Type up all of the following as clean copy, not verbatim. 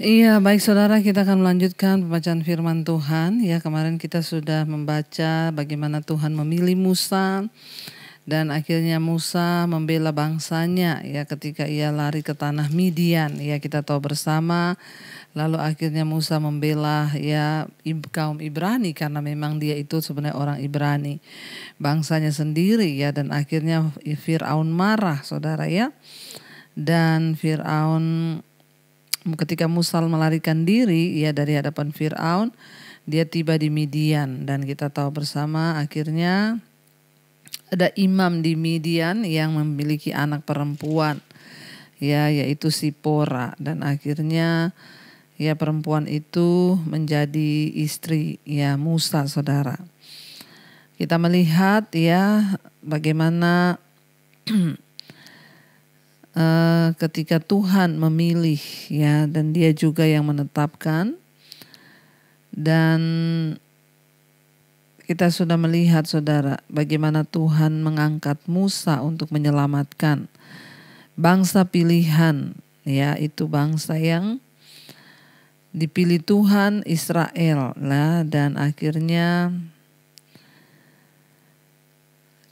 Iya, baik saudara, kita akan melanjutkan pembacaan firman Tuhan. Ya, kemarin kita sudah membaca bagaimana Tuhan memilih Musa dan akhirnya Musa membela bangsanya ya ketika ia lari ke tanah Midian. Ya, kita tahu bersama. Lalu akhirnya Musa membela ya kaum Ibrani karena memang dia itu sebenarnya orang Ibrani, bangsanya sendiri ya, dan akhirnya Firaun marah, saudara ya. Dan Firaun ketika Musa melarikan diri ya dari hadapan Firaun, dia tiba di Midian dan kita tahu bersama akhirnya ada imam di Midian yang memiliki anak perempuan ya, yaitu Sipora, dan akhirnya ya perempuan itu menjadi istri ya Musa, saudara. Kita melihat ya bagaimana ketika Tuhan memilih ya, dan dia juga yang menetapkan, dan kita sudah melihat saudara bagaimana Tuhan mengangkat Musa untuk menyelamatkan bangsa pilihan ya, itu bangsa yang dipilih Tuhan, Israel lah. Dan akhirnya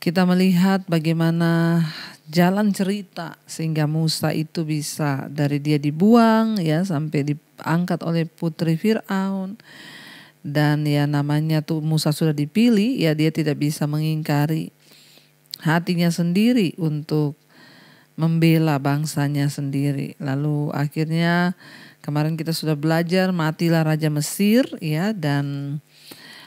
kita melihat bagaimana jalan cerita sehingga Musa itu bisa dari dia dibuang ya sampai diangkat oleh putri Firaun. Dan ya namanya tuh Musa sudah dipilih ya, dia tidak bisa mengingkari hatinya sendiri untuk membela bangsanya sendiri. Lalu akhirnya kemarin kita sudah belajar matilah Raja Mesir ya, dan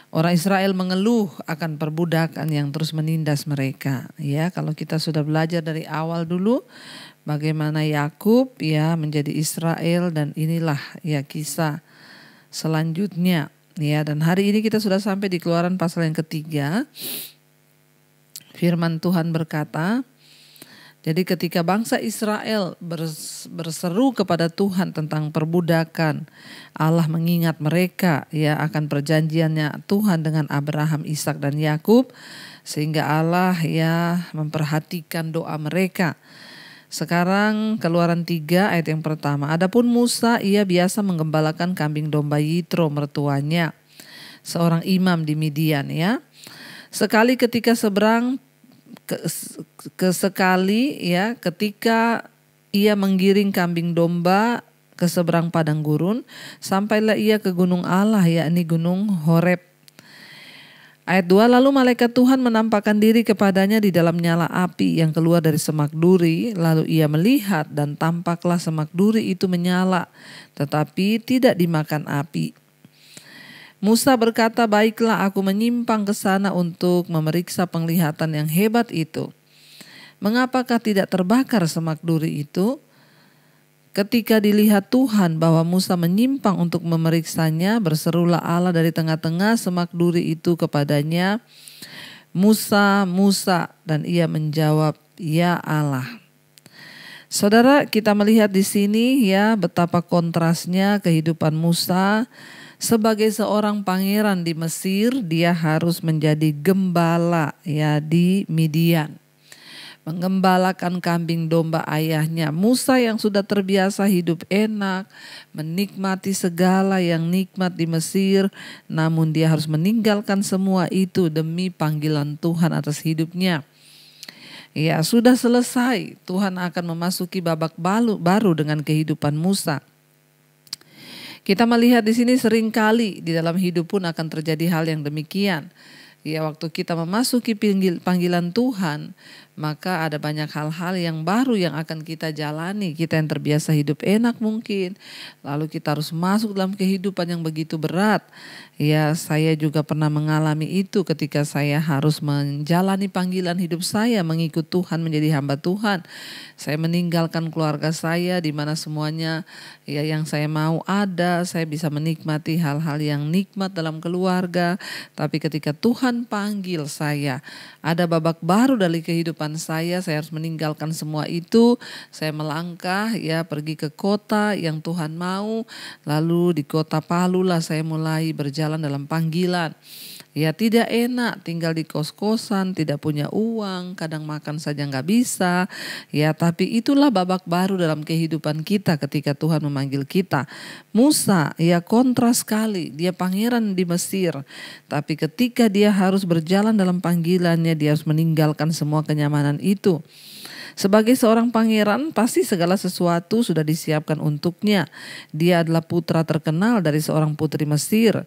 orang Israel mengeluh akan perbudakan yang terus menindas mereka ya. Kalau kita sudah belajar dari awal dulu bagaimana Yakub ya menjadi Israel, dan inilah ya kisah selanjutnya ya. Dan hari ini kita sudah sampai di Keluaran pasal yang ketiga. Firman Tuhan berkata, jadi ketika bangsa Israel berseru kepada Tuhan tentang perbudakan, Allah mengingat mereka ya akan perjanjiannya Tuhan dengan Abraham, Ishak dan Yakub, sehingga Allah ya memperhatikan doa mereka. Sekarang Keluaran 3 ayat yang pertama. Adapun Musa, ia biasa menggembalakan kambing domba Yitro mertuanya, seorang imam di Midian ya. Sekali ketika seberang sekali ya, ketika ia menggiring kambing domba ke seberang padang gurun, sampailah ia ke gunung Allah, yakni gunung Horeb. Ayat 2, lalu malaikat Tuhan menampakkan diri kepadanya di dalam nyala api yang keluar dari semak duri. Lalu ia melihat dan tampaklah semak duri itu menyala, tetapi tidak dimakan api. Musa berkata, baiklah aku menyimpang ke sana untuk memeriksa penglihatan yang hebat itu. Mengapakah tidak terbakar semak duri itu? Ketika dilihat Tuhan bahwa Musa menyimpang untuk memeriksanya, berserulah Allah dari tengah-tengah semak duri itu kepadanya, Musa, Musa, dan ia menjawab, ya Allah. Saudara, kita melihat di sini ya betapa kontrasnya kehidupan Musa. Sebagai seorang pangeran di Mesir, dia harus menjadi gembala ya di Midian, menggembalakan kambing domba ayahnya. Musa yang sudah terbiasa hidup enak, menikmati segala yang nikmat di Mesir, namun dia harus meninggalkan semua itu demi panggilan Tuhan atas hidupnya. Ya, sudah selesai. Tuhan akan memasuki babak baru dengan kehidupan Musa. Kita melihat di sini seringkali di dalam hidup pun akan terjadi hal yang demikian. Ya, waktu kita memasuki panggilan Tuhan, maka ada banyak hal-hal yang baru yang akan kita jalani. Kita yang terbiasa hidup enak mungkin, lalu kita harus masuk dalam kehidupan yang begitu berat. Ya, saya juga pernah mengalami itu ketika saya harus menjalani panggilan hidup saya, mengikut Tuhan, menjadi hamba Tuhan. Saya meninggalkan keluarga saya di mana semuanya ya yang saya mau ada, saya bisa menikmati hal-hal yang nikmat dalam keluarga. Tapi ketika Tuhan panggil saya, ada babak baru dari kehidupan saya harus meninggalkan semua itu. Saya melangkah ya pergi ke kota yang Tuhan mau. Lalu di kota Palu lah saya mulai berjalan dalam panggilan. Ya tidak enak tinggal di kos-kosan, tidak punya uang, kadang makan saja nggak bisa. Ya tapi itulah babak baru dalam kehidupan kita ketika Tuhan memanggil kita. Musa ya kontras sekali, dia pangeran di Mesir. Tapi ketika dia harus berjalan dalam panggilannya, dia harus meninggalkan semua kenyamanan itu. Sebagai seorang pangeran, pasti segala sesuatu sudah disiapkan untuknya. Dia adalah putra terkenal dari seorang putri Mesir.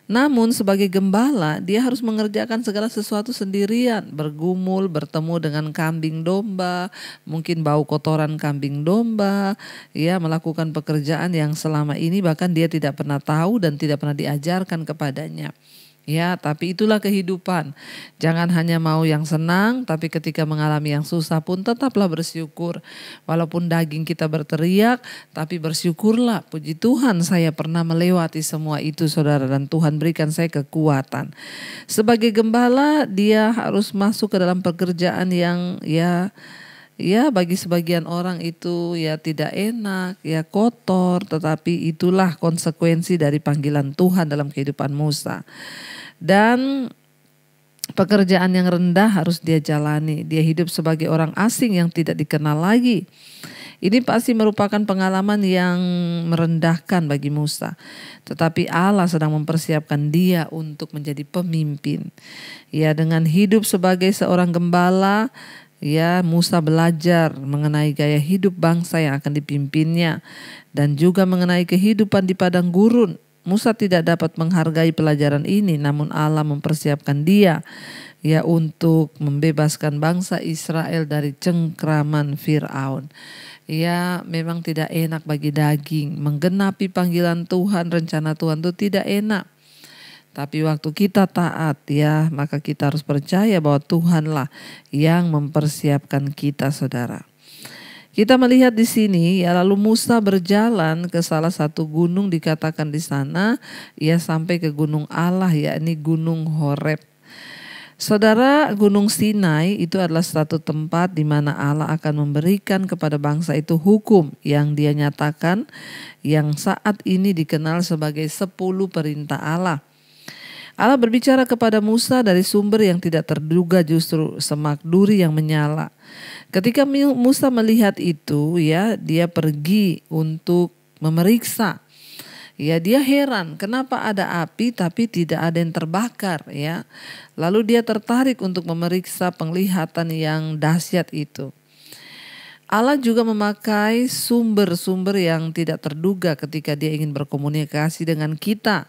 Namun sebagai gembala, dia harus mengerjakan segala sesuatu sendirian, bergumul, bertemu dengan kambing domba, mungkin bau kotoran kambing domba, ya melakukan pekerjaan yang selama ini bahkan dia tidak pernah tahu dan tidak pernah diajarkan kepadanya. Ya, tapi itulah kehidupan. Jangan hanya mau yang senang, tapi ketika mengalami yang susah pun tetaplah bersyukur. Walaupun daging kita berteriak, tapi bersyukurlah. Puji Tuhan, saya pernah melewati semua itu, saudara, dan Tuhan berikan saya kekuatan. Sebagai gembala, dia harus masuk ke dalam pekerjaan yang ya bagi sebagian orang itu ya tidak enak, ya kotor, tetapi itulah konsekuensi dari panggilan Tuhan dalam kehidupan Musa. Dan pekerjaan yang rendah harus dia jalani. Dia hidup sebagai orang asing yang tidak dikenal lagi. Ini pasti merupakan pengalaman yang merendahkan bagi Musa. Tetapi Allah sedang mempersiapkan dia untuk menjadi pemimpin. Ya, dengan hidup sebagai seorang gembala, ya Musa belajar mengenai gaya hidup bangsa yang akan dipimpinnya. Dan juga mengenai kehidupan di padang gurun. Musa tidak dapat menghargai pelajaran ini, namun Allah mempersiapkan dia ya untuk membebaskan bangsa Israel dari cengkraman Firaun. Ya memang tidak enak bagi daging, menggenapi panggilan Tuhan, rencana Tuhan itu tidak enak. Tapi waktu kita taat ya, maka kita harus percaya bahwa Tuhanlah yang mempersiapkan kita, saudara. Kita melihat di sini ya, lalu Musa berjalan ke salah satu gunung, dikatakan di sana ia sampai ke gunung Allah, yakni Gunung Horeb. Saudara, Gunung Sinai itu adalah satu tempat di mana Allah akan memberikan kepada bangsa itu hukum yang dia nyatakan, yang saat ini dikenal sebagai 10 perintah Allah. Allah berbicara kepada Musa dari sumber yang tidak terduga, justru semak duri yang menyala. Ketika Musa melihat itu ya, dia pergi untuk memeriksa. Ya, dia heran kenapa ada api tapi tidak ada yang terbakar ya. Lalu dia tertarik untuk memeriksa penglihatan yang dahsyat itu. Allah juga memakai sumber-sumber yang tidak terduga ketika dia ingin berkomunikasi dengan kita.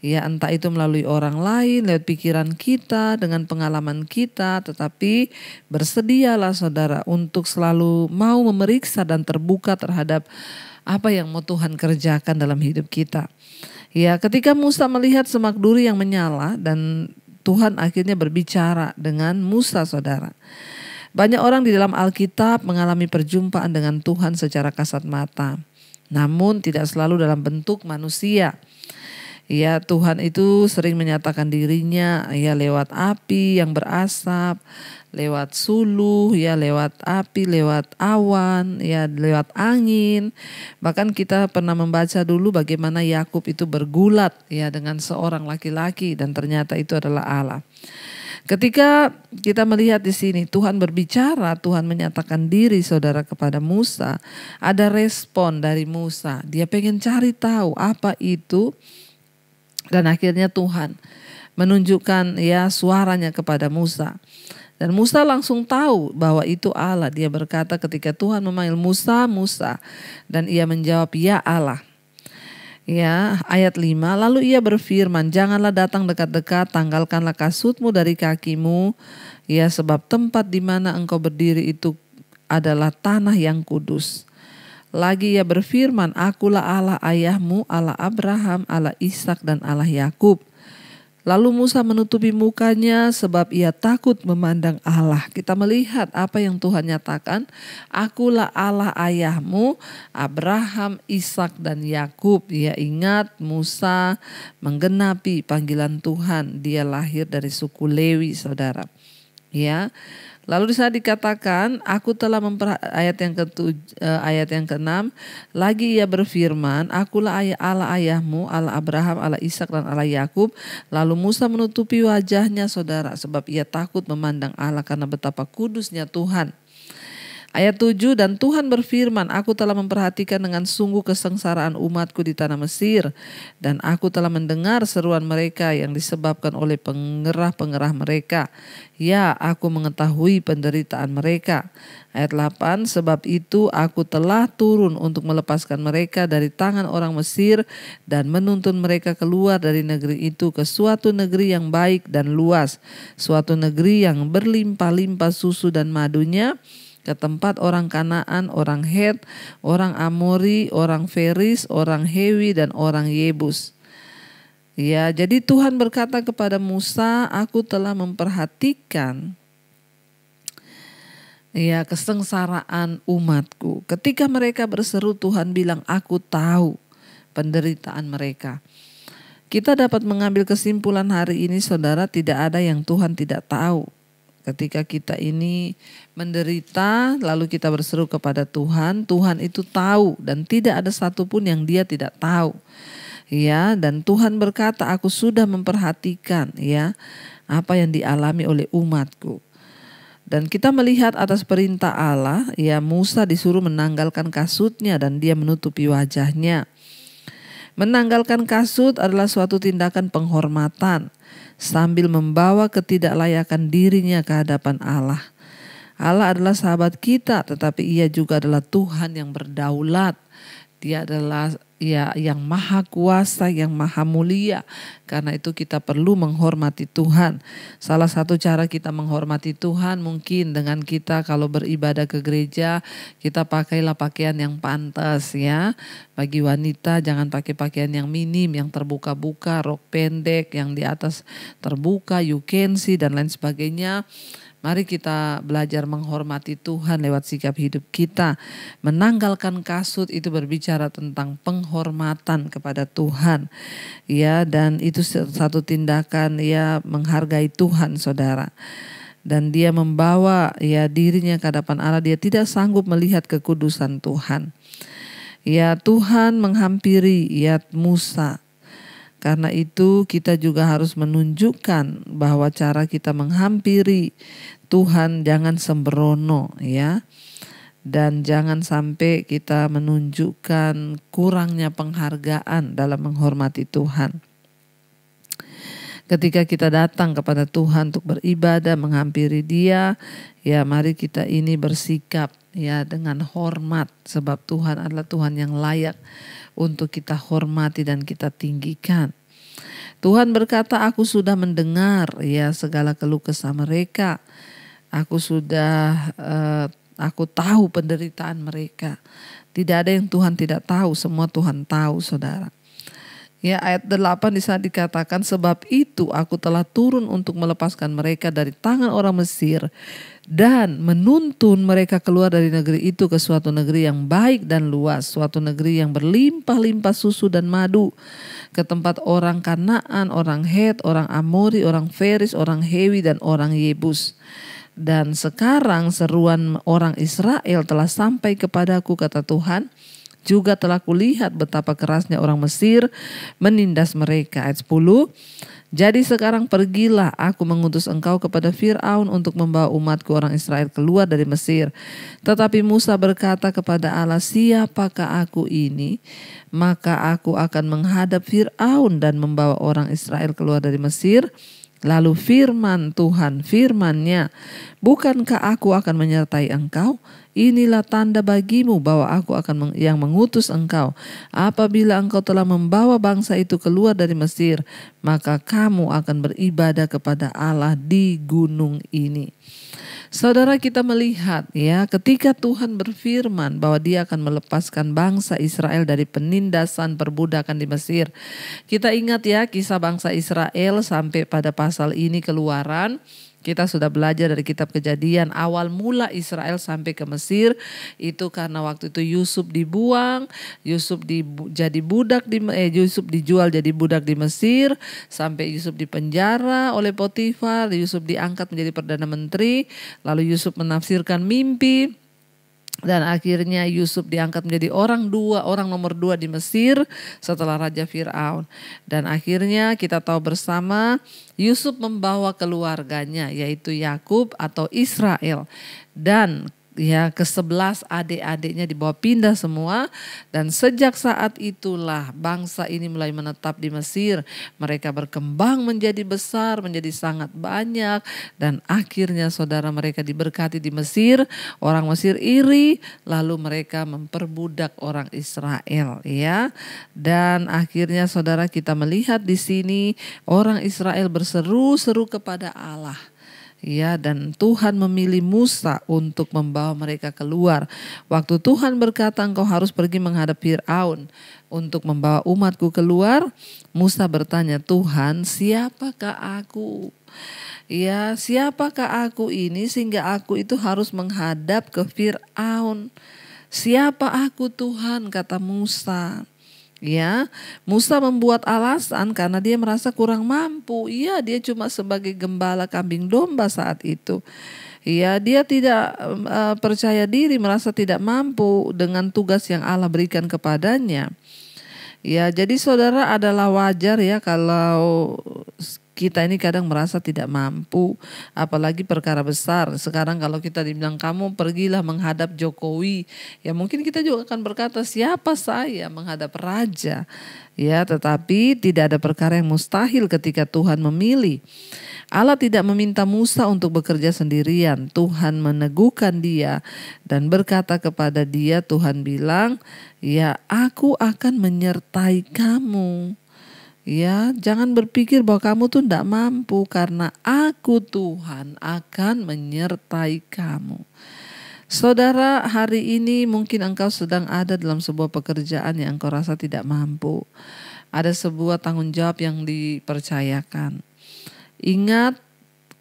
Ya, entah itu melalui orang lain, lewat pikiran kita, dengan pengalaman kita, tetapi bersedialah saudara untuk selalu mau memeriksa dan terbuka terhadap apa yang mau Tuhan kerjakan dalam hidup kita. Ya, ketika Musa melihat semak duri yang menyala dan Tuhan akhirnya berbicara dengan Musa, saudara. Banyak orang di dalam Alkitab mengalami perjumpaan dengan Tuhan secara kasat mata, namun tidak selalu dalam bentuk manusia. Ya, Tuhan itu sering menyatakan dirinya ya lewat api yang berasap, lewat suluh, ya lewat api, lewat awan, ya lewat angin. Bahkan kita pernah membaca dulu bagaimana Yakub itu bergulat ya dengan seorang laki-laki dan ternyata itu adalah Allah. Ketika kita melihat di sini Tuhan berbicara, Tuhan menyatakan diri, saudara, kepada Musa, ada respon dari Musa. Dia pengen cari tahu apa itu. Dan akhirnya Tuhan menunjukkan ya suaranya kepada Musa. Dan Musa langsung tahu bahwa itu Allah. Dia berkata ketika Tuhan memanggil Musa, Musa. Dan ia menjawab, ya Allah. Ya, ayat 5, lalu ia berfirman, janganlah datang dekat-dekat, tanggalkanlah kasutmu dari kakimu. Ya, sebab tempat di mana engkau berdiri itu adalah tanah yang kudus. Lagi ia berfirman, akulah Allah ayahmu, Allah Abraham, Allah Ishak dan Allah Yakub. Lalu Musa menutupi mukanya sebab ia takut memandang Allah. Kita melihat apa yang Tuhan nyatakan, akulah Allah ayahmu, Abraham, Ishak dan Yakub. Ya, ingat Musa menggenapi panggilan Tuhan, dia lahir dari suku Lewi, saudara. Ya. Lalu di sana dikatakan, aku telah ayat yang ke-6, lagi ia berfirman, akulah Allah ayahmu, Allah Abraham, Allah Ishak dan Allah Yakub. Lalu Musa menutupi wajahnya, saudara, sebab ia takut memandang Allah karena betapa kudusnya Tuhan. Ayat 7, dan Tuhan berfirman, aku telah memperhatikan dengan sungguh kesengsaraan umatku di tanah Mesir, dan aku telah mendengar seruan mereka yang disebabkan oleh pengerah-pengerah mereka. Ya, aku mengetahui penderitaan mereka. Ayat 8, sebab itu aku telah turun untuk melepaskan mereka dari tangan orang Mesir dan menuntun mereka keluar dari negeri itu ke suatu negeri yang baik dan luas, suatu negeri yang berlimpah-limpah susu dan madunya, ke tempat orang Kanaan, orang Het, orang Amori, orang Feris, orang Hewi, dan orang Yebus. Ya, jadi Tuhan berkata kepada Musa, aku telah memperhatikan kesengsaraan umatku. Ketika mereka berseru, Tuhan bilang, aku tahu penderitaan mereka. Kita dapat mengambil kesimpulan hari ini, saudara, tidak ada yang Tuhan tidak tahu. Ketika kita ini menderita, lalu kita berseru kepada Tuhan, Tuhan itu tahu dan tidak ada satupun yang Dia tidak tahu. Ya, dan Tuhan berkata, aku sudah memperhatikan apa yang dialami oleh umatku. Dan kita melihat atas perintah Allah, Musa disuruh menanggalkan kasutnya dan dia menutupi wajahnya. Menanggalkan kasut adalah suatu tindakan penghormatan sambil membawa ketidaklayakan dirinya ke hadapan Allah. Allah adalah sahabat kita, tetapi Ia juga adalah Tuhan yang berdaulat. Dia adalah yang maha kuasa, yang maha mulia. Karena itu kita perlu menghormati Tuhan. Salah satu cara kita menghormati Tuhan mungkin dengan kita kalau beribadah ke gereja, kita pakailah pakaian yang pantas ya. Bagi wanita jangan pakai pakaian yang minim, yang terbuka-buka, rok pendek, yang di atas terbuka, you can see dan lain sebagainya. Mari kita belajar menghormati Tuhan lewat sikap hidup kita. Menanggalkan kasut itu berbicara tentang penghormatan kepada Tuhan. Ya, dan itu satu tindakan menghargai Tuhan, saudara. Dan dia membawa dirinya ke hadapan Allah. Dia tidak sanggup melihat kekudusan Tuhan. Ya, Tuhan menghampiri Musa. Karena itu kita juga harus menunjukkan bahwa cara kita menghampiri Tuhan jangan sembrono ya. Dan jangan sampai kita menunjukkan kurangnya penghargaan dalam menghormati Tuhan. Ketika kita datang kepada Tuhan untuk beribadah, menghampiri Dia, mari kita ini bersikap dengan hormat, sebab Tuhan adalah Tuhan yang layak untuk kita hormati dan kita tinggikan. Tuhan berkata, aku sudah mendengar segala keluh kesah mereka. Aku tahu penderitaan mereka. Tidak ada yang Tuhan tidak tahu, semua Tuhan tahu, saudara. Ayat 8 di sana dikatakan, sebab itu aku telah turun untuk melepaskan mereka dari tangan orang Mesir dan menuntun mereka keluar dari negeri itu ke suatu negeri yang baik dan luas, suatu negeri yang berlimpah-limpah susu dan madu, ke tempat orang Kanaan, orang Het, orang Amori, orang Feris, orang Hewi dan orang Yebus. Dan sekarang seruan orang Israel telah sampai kepadaku, kata Tuhan. Juga telah kulihat betapa kerasnya orang Mesir menindas mereka. Ayat 10. Jadi sekarang pergilah, aku mengutus engkau kepada Fir'aun untuk membawa umatku orang Israel keluar dari Mesir. Tetapi Musa berkata kepada Allah, siapakah aku ini? Maka aku akan menghadap Fir'aun dan membawa orang Israel keluar dari Mesir. Lalu firman Tuhan, firman-Nya, bukankah aku akan menyertai engkau? Inilah tanda bagimu bahwa aku akan yang mengutus engkau. Apabila engkau telah membawa bangsa itu keluar dari Mesir, maka kamu akan beribadah kepada Allah di gunung ini. Saudara, kita melihat ketika Tuhan berfirman bahwa Dia akan melepaskan bangsa Israel dari penindasan perbudakan di Mesir. Kita ingat kisah bangsa Israel sampai pada pasal ini Keluaran. Kita sudah belajar dari kitab Kejadian awal mula Israel sampai ke Mesir itu karena waktu itu Yusuf dibuang, Yusuf dijual jadi budak di Mesir, sampai Yusuf dipenjara oleh Potifar, Yusuf diangkat menjadi perdana menteri, lalu Yusuf menafsirkan mimpi. Dan akhirnya Yusuf diangkat menjadi orang nomor 2 di Mesir setelah Raja Fir'aun. Dan akhirnya kita tahu bersama Yusuf membawa keluarganya yaitu Yakub atau Israel. Dan ke-11 adik-adiknya dibawa pindah semua. Dan sejak saat itulah bangsa ini mulai menetap di Mesir. Mereka berkembang menjadi besar, menjadi sangat banyak. Dan akhirnya saudara mereka diberkati di Mesir. Orang Mesir iri, lalu mereka memperbudak orang Israel, ya. Dan akhirnya saudara kita melihat di sini orang Israel berseru-seru kepada Allah. Ya, dan Tuhan memilih Musa untuk membawa mereka keluar. Waktu Tuhan berkata engkau harus pergi menghadap Fir'aun untuk membawa umatku keluar, Musa bertanya, Tuhan siapakah aku? Ya, siapakah aku ini sehingga aku itu harus menghadap ke Fir'aun? Siapa aku Tuhan, kata Musa. Ya, Musa membuat alasan karena dia merasa kurang mampu. Iya, dia cuma sebagai gembala kambing domba saat itu. Ya, dia tidak percaya diri, merasa tidak mampu dengan tugas yang Allah berikan kepadanya. Ya, jadi saudara adalah wajar ya kalau kita ini kadang merasa tidak mampu, apalagi perkara besar. Sekarang kalau kita dibilang kamu pergilah menghadap Jokowi, ya mungkin kita juga akan berkata siapa saya menghadap raja. Ya, tetapi tidak ada perkara yang mustahil ketika Tuhan memilih. Allah tidak meminta Musa untuk bekerja sendirian. Tuhan meneguhkan dia dan berkata kepada dia, Tuhan bilang, ya aku akan menyertai kamu. Ya, jangan berpikir bahwa kamu tuh tidak mampu karena aku Tuhan akan menyertai kamu. Saudara, hari ini mungkin engkau sedang ada dalam sebuah pekerjaan yang engkau rasa tidak mampu. Ada sebuah tanggung jawab yang dipercayakan. Ingat,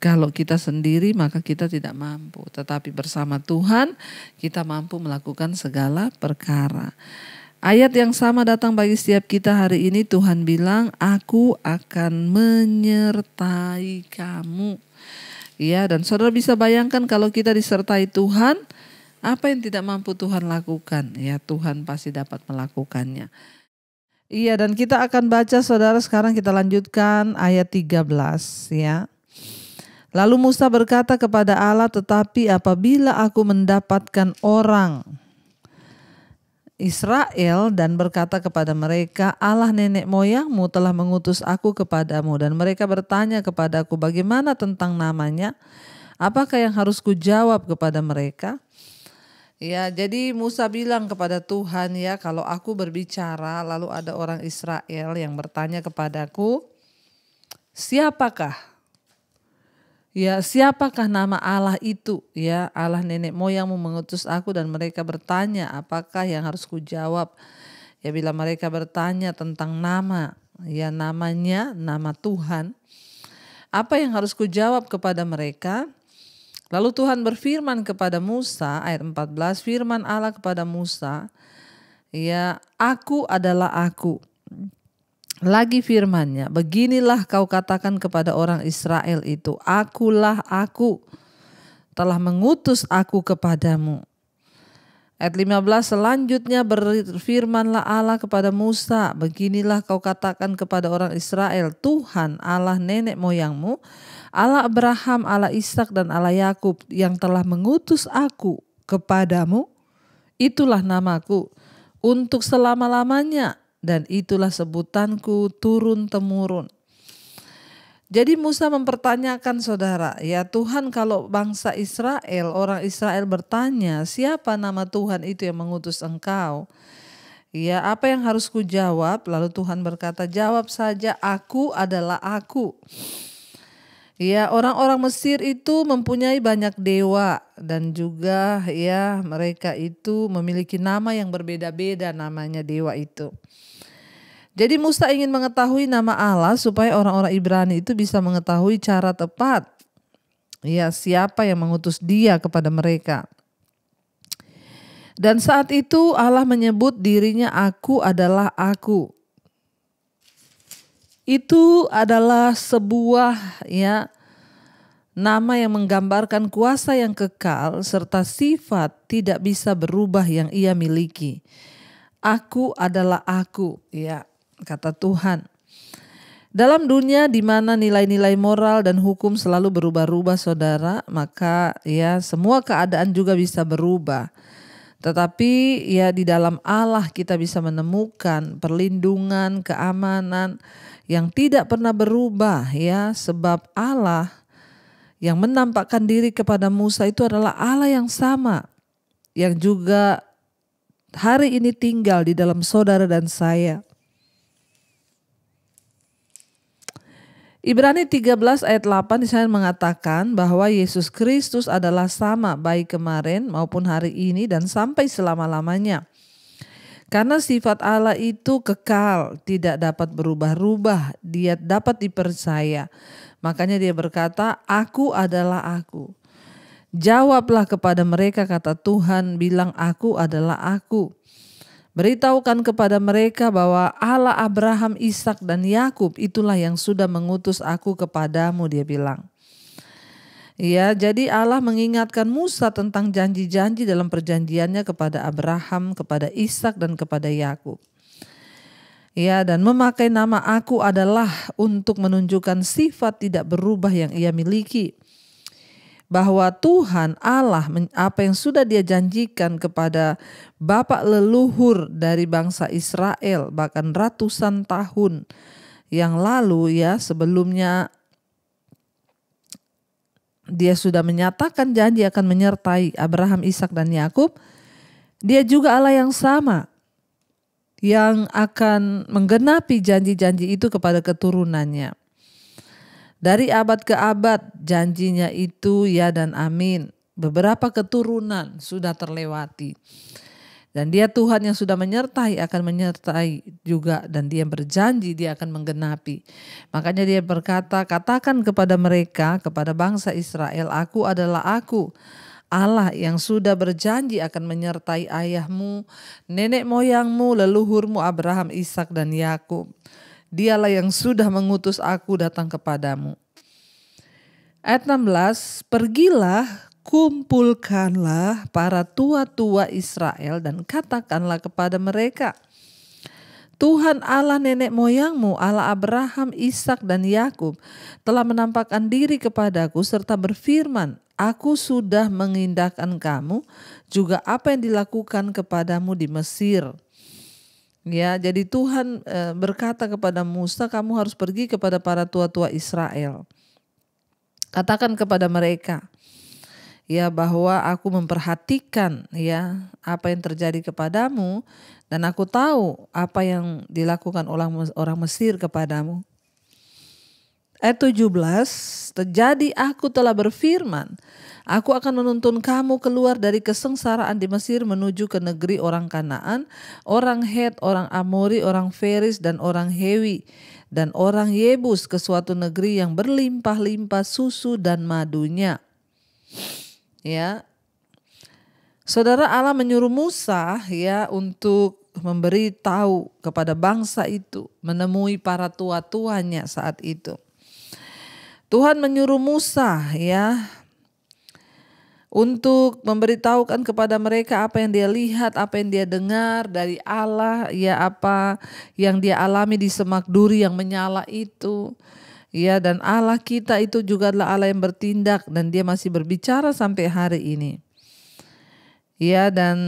kalau kita sendiri maka kita tidak mampu, tetapi bersama Tuhan kita mampu melakukan segala perkara. Ayat yang sama datang bagi setiap kita hari ini. Tuhan bilang, aku akan menyertai kamu. Ya, dan saudara bisa bayangkan kalau kita disertai Tuhan, apa yang tidak mampu Tuhan lakukan? Ya, Tuhan pasti dapat melakukannya. Iya, dan kita akan baca saudara, sekarang kita lanjutkan ayat 13 ya. Lalu Musa berkata kepada Allah, tetapi apabila aku mendapatkan orang Israel dan berkata kepada mereka, Allah nenek moyangmu telah mengutus aku kepadamu. Dan mereka bertanya kepadaku, bagaimana tentang namanya? Apakah yang harus kujawab kepada mereka? Ya, jadi Musa bilang kepada Tuhan, ya kalau aku berbicara lalu ada orang Israel yang bertanya kepadaku, siapakah? Ya, siapakah nama Allah itu? Ya, Allah nenek moyangmu mengutus aku, dan mereka bertanya, apakah yang harus kujawab? Ya, bila mereka bertanya tentang nama, ya namanya, nama Tuhan, apa yang harus kujawab kepada mereka? Lalu Tuhan berfirman kepada Musa, ayat 14, firman Allah kepada Musa, ya, aku adalah aku. Lagi firman-Nya, beginilah kau katakan kepada orang Israel itu, akulah aku, telah mengutus aku kepadamu. Ayat 15 selanjutnya berfirmanlah Allah kepada Musa, beginilah kau katakan kepada orang Israel, Tuhan Allah nenek moyangmu, Allah Abraham, Allah Ishak dan Allah Yakub yang telah mengutus aku kepadamu, itulah namaku untuk selama-lamanya. Dan itulah sebutanku turun-temurun. Jadi Musa mempertanyakan saudara, ya Tuhan, kalau bangsa Israel, orang Israel bertanya, siapa nama Tuhan itu yang mengutus engkau? Ya, apa yang harus kujawab? Lalu Tuhan berkata, jawab saja, aku adalah aku. Ya, orang-orang Mesir itu mempunyai banyak dewa dan juga ya mereka itu memiliki nama yang berbeda-beda namanya dewa itu. Jadi Musa ingin mengetahui nama Allah supaya orang-orang Ibrani itu bisa mengetahui cara tepat Ya, siapa yang mengutus dia kepada mereka? Dan saat itu Allah menyebut dirinya Aku adalah Aku. Itu adalah sebuah nama yang menggambarkan kuasa yang kekal serta sifat tidak bisa berubah yang ia miliki. Aku adalah Aku, ya, kata Tuhan. Dalam dunia di mana nilai-nilai moral dan hukum selalu berubah-ubah, saudara, maka semua keadaan juga bisa berubah. Tetapi di dalam Allah kita bisa menemukan perlindungan, keamanan yang tidak pernah berubah, sebab Allah yang menampakkan diri kepada Musa itu adalah Allah yang sama, yang juga hari ini tinggal di dalam saudara dan saya. Ibrani 13 ayat 8 di sana mengatakan bahwa Yesus Kristus adalah sama baik kemarin maupun hari ini dan sampai selama-lamanya. Karena sifat Allah itu kekal, tidak dapat berubah-ubah, dia dapat dipercaya. Makanya dia berkata, Aku adalah Aku. Jawablah kepada mereka, kata Tuhan, bilang Aku adalah Aku. Beritahukan kepada mereka bahwa Allah Abraham, Ishak dan Yakub itulah yang sudah mengutus Aku kepadamu, dia bilang. Jadi Allah mengingatkan Musa tentang janji-janji dalam perjanjiannya kepada Abraham, kepada Ishak dan kepada Yakub. Dan memakai nama Aku adalah untuk menunjukkan sifat tidak berubah yang ia miliki. Bahwa Tuhan Allah apa yang sudah dia janjikan kepada bapak leluhur dari bangsa Israel bahkan ratusan tahun yang lalu sebelumnya dia sudah menyatakan janji akan menyertai Abraham, Ishak dan Yakub. Dia juga Allah yang sama yang akan menggenapi janji-janji itu kepada keturunannya. Dari abad ke abad janjinya itu ya dan amin. Beberapa keturunan sudah terlewati. Dan dia Tuhan yang sudah menyertai akan menyertai juga. Dan dia berjanji dia akan menggenapi. Makanya dia berkata, katakan kepada mereka, kepada bangsa Israel, Aku adalah Aku. Allah yang sudah berjanji akan menyertai ayahmu, nenek moyangmu, leluhurmu Abraham, Ishak dan Yakub. Dialah yang sudah mengutus Aku datang kepadamu. Ayat 16, pergilah, kumpulkanlah para tua-tua Israel dan katakanlah kepada mereka, Tuhan Allah nenek moyangmu, Allah Abraham, Ishak dan Yakub telah menampakkan diri kepadaku serta berfirman, Aku sudah mengindahkan kamu juga apa yang dilakukan kepadamu di Mesir. Jadi Tuhan berkata kepada Musa, kamu harus pergi kepada para tua-tua Israel. Katakan kepada mereka bahwa aku memperhatikan apa yang terjadi kepadamu dan aku tahu apa yang dilakukan orang Mesir kepadamu. Ayat 17, terjadi aku telah berfirman, aku akan menuntun kamu keluar dari kesengsaraan di Mesir menuju ke negeri orang Kanaan, orang Het, orang Amori, orang Feris dan orang Hewi dan orang Yebus ke suatu negeri yang berlimpah-limpah susu dan madunya. Saudara, Allah menyuruh Musa untuk memberi tahu kepada bangsa itu, menemui para tua-tuanya saat itu. Tuhan menyuruh Musa untuk memberitahukan kepada mereka apa yang dia lihat, apa yang dia dengar dari Allah, apa yang dia alami di semak duri yang menyala itu. Dan Allah kita itu juga adalah Allah yang bertindak dan dia masih berbicara sampai hari ini. Dan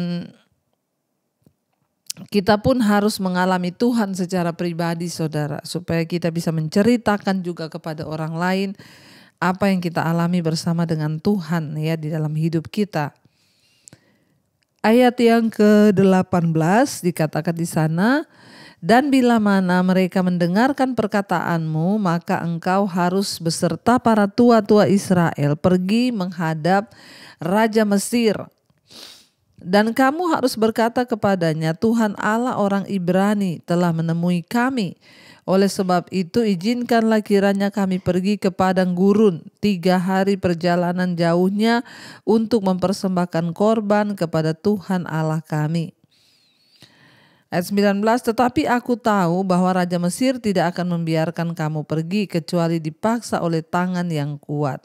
kita pun harus mengalami Tuhan secara pribadi, saudara, supaya kita bisa menceritakan juga kepada orang lain apa yang kita alami bersama dengan Tuhan di dalam hidup kita. Ayat yang ke-18 dikatakan di sana, dan bila mana mereka mendengarkan perkataanmu, maka engkau harus beserta para tua-tua Israel pergi menghadap Raja Mesir. Dan kamu harus berkata kepadanya, Tuhan Allah orang Ibrani telah menemui kami Oleh sebab itu izinkanlah kiranya kami pergi ke padang gurun 3 hari perjalanan jauhnya untuk mempersembahkan korban kepada Tuhan Allah kami. Ayat 19, tetapi aku tahu bahwa Raja Mesir tidak akan membiarkan kamu pergi kecuali dipaksa oleh tangan yang kuat.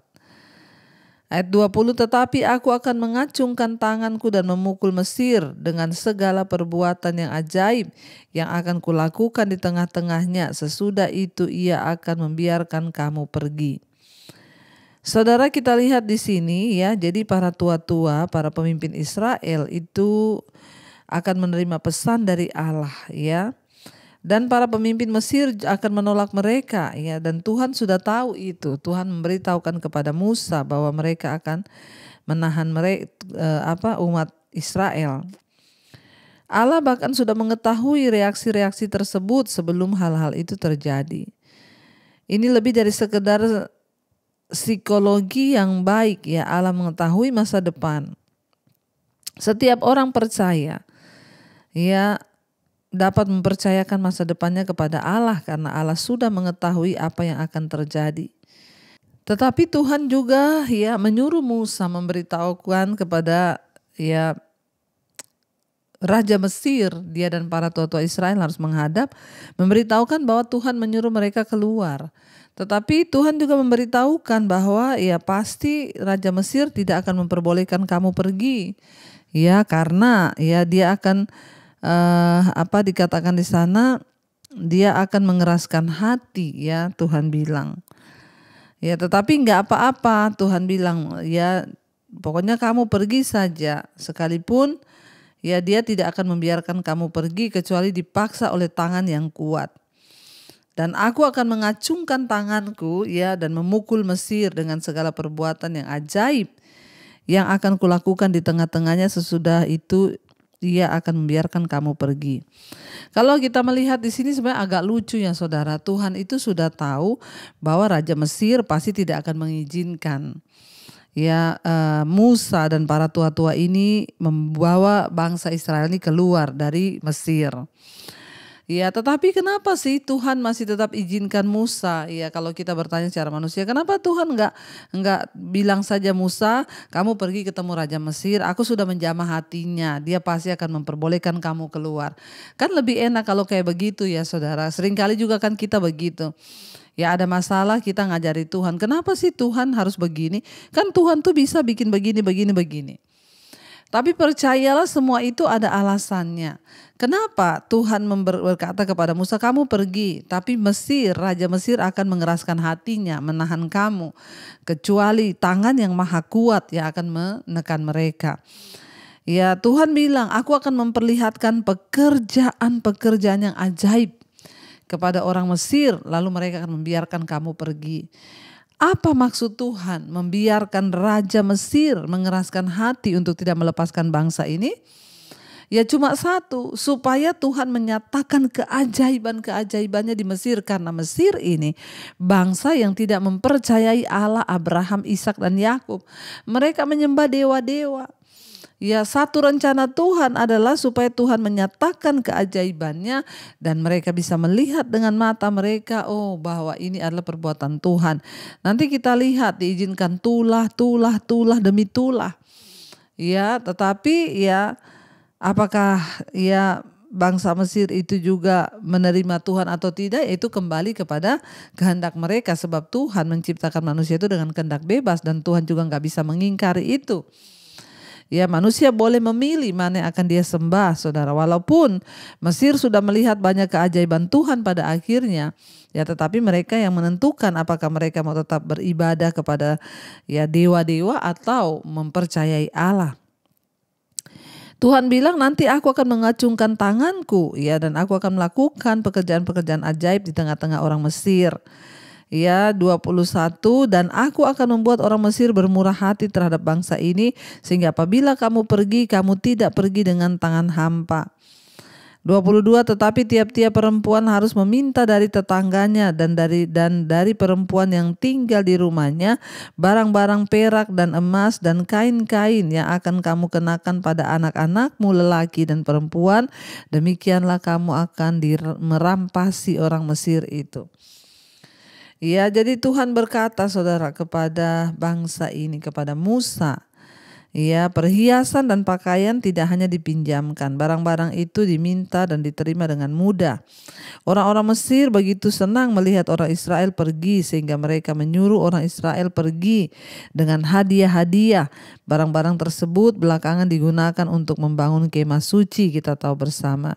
Ayat 20, tetapi aku akan mengacungkan tanganku dan memukul Mesir dengan segala perbuatan yang ajaib yang akan kulakukan di tengah-tengahnya. Sesudah itu ia akan membiarkan kamu pergi. Saudara, kita lihat di sini ya, jadi para tua-tua, para pemimpin Israel itu akan menerima pesan dari Allah ya. Dan para pemimpin Mesir akan menolak mereka ya, dan Tuhan sudah tahu itu. Tuhan memberitahukan kepada Musa bahwa mereka akan menahan umat Israel. Allah bahkan sudah mengetahui reaksi-reaksi tersebut sebelum hal-hal itu terjadi. Ini lebih dari sekedar psikologi yang baik ya. Allah mengetahui masa depan. Setiap orang percaya ya dapat mempercayakan masa depannya kepada Allah karena Allah sudah mengetahui apa yang akan terjadi. Tetapi Tuhan juga ya menyuruh Musa memberitahukan kepada ya Raja Mesir, dia dan para tua-tua Israel harus menghadap, memberitahukan bahwa Tuhan menyuruh mereka keluar. Tetapi Tuhan juga memberitahukan bahwa ya pasti Raja Mesir tidak akan memperbolehkan kamu pergi. Ya karena ya dia akan dikatakan di sana, dia akan mengeraskan hati ya, Tuhan bilang. Ya tetapi enggak apa-apa, Tuhan bilang ya pokoknya kamu pergi saja, sekalipun ya dia tidak akan membiarkan kamu pergi kecuali dipaksa oleh tangan yang kuat. Dan aku akan mengacungkan tanganku ya dan memukul Mesir dengan segala perbuatan yang ajaib yang akan kulakukan di tengah-tengahnya. Sesudah itu dia akan membiarkan kamu pergi. Kalau kita melihat di sini sebenarnya agak lucu ya saudara. Tuhan itu sudah tahu bahwa Raja Mesir pasti tidak akan mengizinkan ya Musa dan para tua-tua ini membawa bangsa Israel ini keluar dari Mesir. Ya, tetapi kenapa sih Tuhan masih tetap izinkan Musa? Ya, kalau kita bertanya secara manusia, kenapa Tuhan enggak bilang saja Musa, kamu pergi ketemu Raja Mesir, aku sudah menjamah hatinya, dia pasti akan memperbolehkan kamu keluar. Kan lebih enak kalau kayak begitu ya saudara. Seringkali juga kan kita begitu. Ya ada masalah kita ngajari Tuhan, kenapa sih Tuhan harus begini? Kan Tuhan tuh bisa bikin begini. Tapi percayalah semua itu ada alasannya. Kenapa Tuhan berkata kepada Musa, kamu pergi, tapi Raja Mesir akan mengeraskan hatinya, menahan kamu. Kecuali tangan yang maha kuat yang akan menekan mereka. Ya Tuhan bilang, aku akan memperlihatkan pekerjaan-pekerjaan yang ajaib kepada orang Mesir, lalu mereka akan membiarkan kamu pergi. Apa maksud Tuhan membiarkan Raja Mesir mengeraskan hati untuk tidak melepaskan bangsa ini? Ya cuma satu, supaya Tuhan menyatakan keajaiban-keajaibannya di Mesir. Karena Mesir ini bangsa yang tidak mempercayai Allah Abraham, Ishak dan Yakub. Mereka menyembah dewa-dewa. Ya satu rencana Tuhan adalah supaya Tuhan menyatakan keajaibannya dan mereka bisa melihat dengan mata mereka, oh bahwa ini adalah perbuatan Tuhan. Nanti kita lihat diizinkan tulah demi tulah. Ya tetapi ya apakah ya bangsa Mesir itu juga menerima Tuhan atau tidak, itu kembali kepada kehendak mereka. Sebab Tuhan menciptakan manusia itu dengan kehendak bebas dan Tuhan juga gak bisa mengingkari itu. Ya manusia boleh memilih mana yang akan dia sembah saudara. Walaupun Mesir sudah melihat banyak keajaiban Tuhan pada akhirnya. Ya tetapi mereka yang menentukan apakah mereka mau tetap beribadah kepada ya dewa-dewa atau mempercayai Allah. Tuhan bilang nanti aku akan mengacungkan tanganku ya dan aku akan melakukan pekerjaan-pekerjaan ajaib di tengah-tengah orang Mesir. Ya 21, dan aku akan membuat orang Mesir bermurah hati terhadap bangsa ini sehingga apabila kamu pergi, kamu tidak pergi dengan tangan hampa. 22, tetapi tiap-tiap perempuan harus meminta dari tetangganya dan dari perempuan yang tinggal di rumahnya barang-barang perak dan emas dan kain-kain yang akan kamu kenakan pada anak-anakmu lelaki dan perempuan. Demikianlah kamu akan merampasi orang Mesir itu. Ya, jadi Tuhan berkata saudara kepada bangsa ini, kepada Musa, ya, perhiasan dan pakaian tidak hanya dipinjamkan, barang-barang itu diminta dan diterima dengan mudah. Orang-orang Mesir begitu senang melihat orang Israel pergi sehingga mereka menyuruh orang Israel pergi dengan hadiah-hadiah. Barang-barang tersebut belakangan digunakan untuk membangun kemah suci, kita tahu bersama.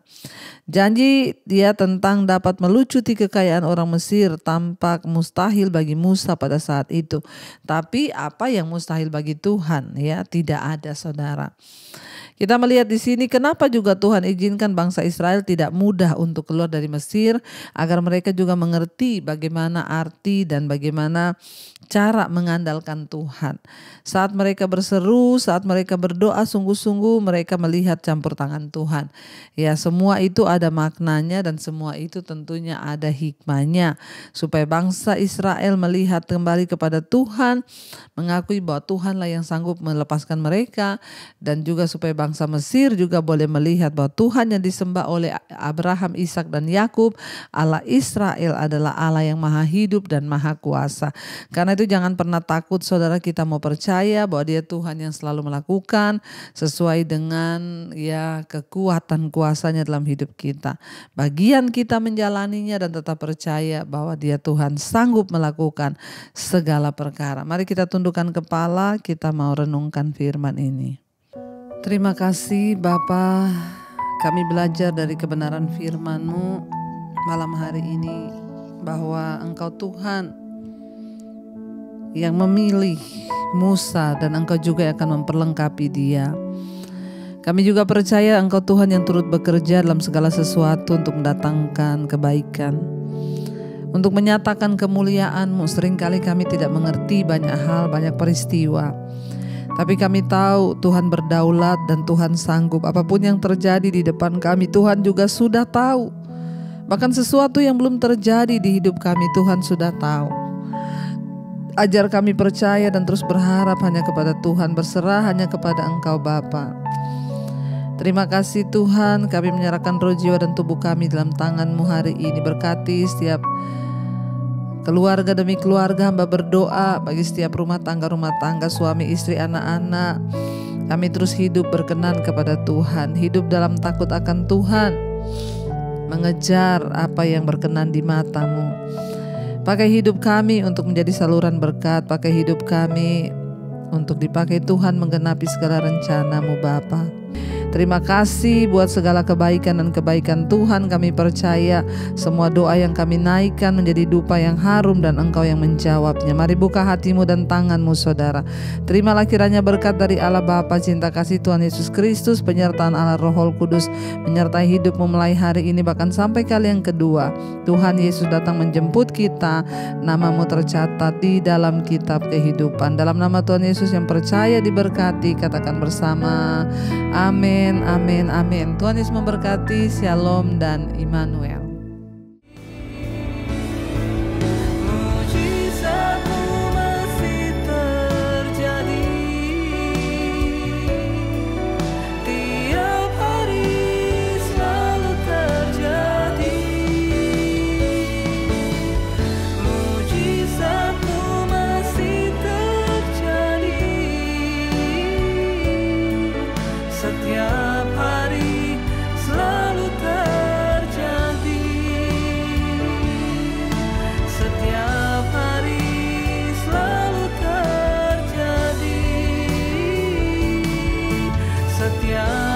Janji dia tentang dapat melucuti kekayaan orang Mesir tampak mustahil bagi Musa pada saat itu. Tapi apa yang mustahil bagi Tuhan? Ya, tidak ada, saudara. Kita melihat di sini kenapa juga Tuhan izinkan bangsa Israel tidak mudah untuk keluar dari Mesir, agar mereka juga mengerti bagaimana arti dan bagaimana cara mengandalkan Tuhan. Saat mereka berseru, saat mereka berdoa sungguh-sungguh, mereka melihat campur tangan Tuhan. Ya, semua itu ada maknanya dan semua itu tentunya ada hikmahnya. Supaya bangsa Israel melihat kembali kepada Tuhan, mengakui bahwa Tuhanlah yang sanggup melepaskan mereka, dan juga supaya bangsa Mesir juga boleh melihat bahwa Tuhan yang disembah oleh Abraham, Ishak dan Yakub, Allah Israel adalah Allah yang maha hidup dan maha kuasa. Karena itu jangan pernah takut saudara, kita mau percaya bahwa Dia Tuhan yang selalu melakukan sesuai dengan ya kekuatan kuasanya dalam hidup kita. Bagian kita menjalaninya dan tetap percaya bahwa Dia Tuhan sanggup melakukan segala perkara. Mari kita tundukkan kepala, kita mau renungkan firman ini. Terima kasih Bapa, kami belajar dari kebenaran firman-Mu malam hari ini bahwa Engkau Tuhan yang memilih Musa dan Engkau juga akan memperlengkapi dia. Kami juga percaya Engkau Tuhan yang turut bekerja dalam segala sesuatu untuk mendatangkan kebaikan, untuk menyatakan kemuliaan-Mu. Seringkali kami tidak mengerti banyak hal, banyak peristiwa, tapi kami tahu Tuhan berdaulat dan Tuhan sanggup. Apapun yang terjadi di depan kami, Tuhan juga sudah tahu. Bahkan sesuatu yang belum terjadi di hidup kami, Tuhan sudah tahu. Ajar kami percaya dan terus berharap hanya kepada Tuhan, berserah hanya kepada Engkau Bapa. Terima kasih Tuhan, kami menyerahkan roh, jiwa dan tubuh kami dalam tangan-Mu hari ini. Berkati setiap keluarga demi keluarga, hamba berdoa bagi setiap rumah tangga, suami, istri, anak-anak. Kami terus hidup berkenan kepada Tuhan, hidup dalam takut akan Tuhan, mengejar apa yang berkenan di mata-Mu. Pakai hidup kami untuk menjadi saluran berkat, pakai hidup kami untuk dipakai Tuhan menggenapi segala rencana-Mu Bapa. Terima kasih buat segala kebaikan dan kebaikan Tuhan. Kami percaya semua doa yang kami naikkan menjadi dupa yang harum dan Engkau yang menjawabnya. Mari buka hatimu dan tanganmu saudara. Terimalah kiranya berkat dari Allah Bapa, cinta kasih Tuhan Yesus Kristus, penyertaan Allah Roh Kudus menyertai hidupmu mulai hari ini bahkan sampai kali yang kedua. Tuhan Yesus datang menjemput kita, namamu tercatat di dalam kitab kehidupan. Dalam nama Tuhan Yesus yang percaya diberkati, katakan bersama amin. Amin, amin. Tuhan Yesus memberkati. Shalom dan Immanuel. Setiap hari selalu terjadi. Setiap hari selalu terjadi. Setiap